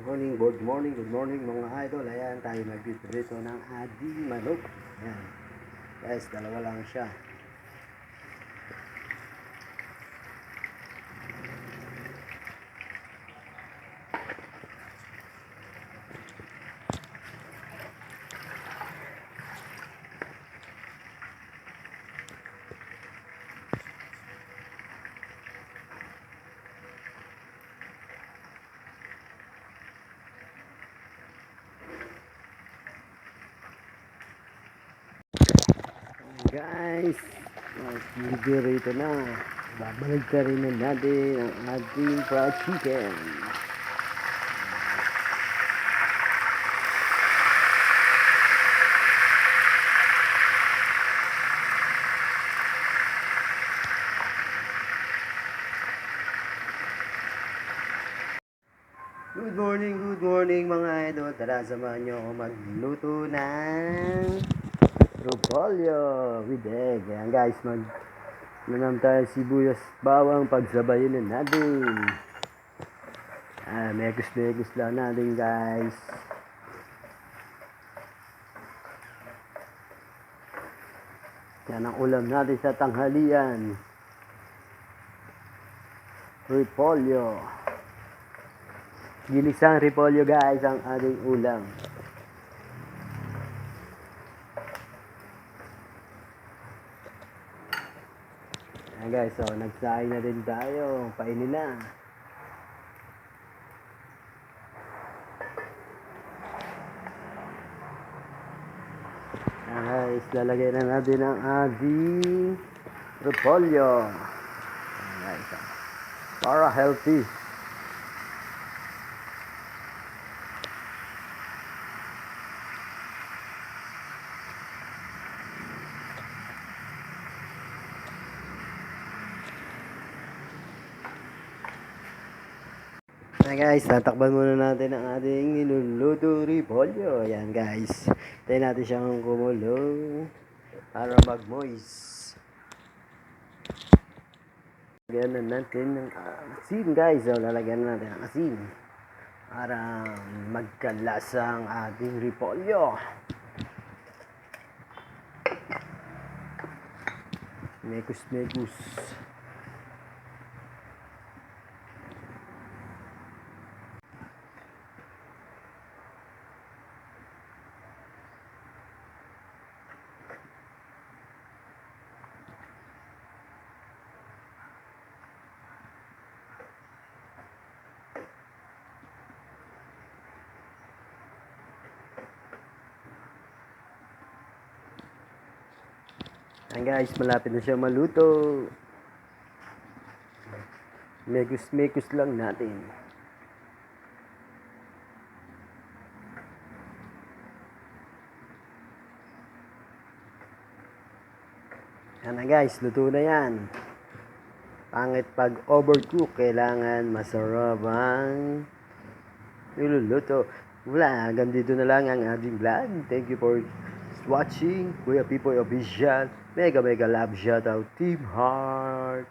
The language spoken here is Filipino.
Good morning mga idol. Ayan, tayo nagpiprito ng ading manok. Ayan. Guys, dalawa lang siya. Guys, nagpiprito na. Babalik ka rin na natin ang ating fried chicken. Good morning mga idol. Tara, samahan nyo ako magluto ng repolyo with egg. Ayan guys, manam tayo sibuyas, bawang, pagsabayin na natin. Mekos lang natin guys. Yan ang ulam natin sa tanghalian. Repolyo. Ginisang repolyo guys ang ating ulam. Ayan guys, so nagsaing na din tayo. Painin na. Ayan guys, lalagay na natin ang ating repolyo. Ayan guys, para healthy. Ayan guys, tatakpan muna natin ang ating niluluto repolyo. Ayan guys, tayo natin siyang kumulo para mag-moist. Lagyan na natin ng asin guys. So, lalagyan na natin ang asin para magkalasa ang ating repolyo. Mekus. Ayan guys, malapit na siya maluto. Mekus lang natin. Ayan na guys, luto na yan. Pangit pag overcook, kailangan masarap ang niluluto. Wala, hanggang dito na lang ang ating vlog. Thank you for watching. Kuya Pipoy Official. Mega love shoutout Team Heart.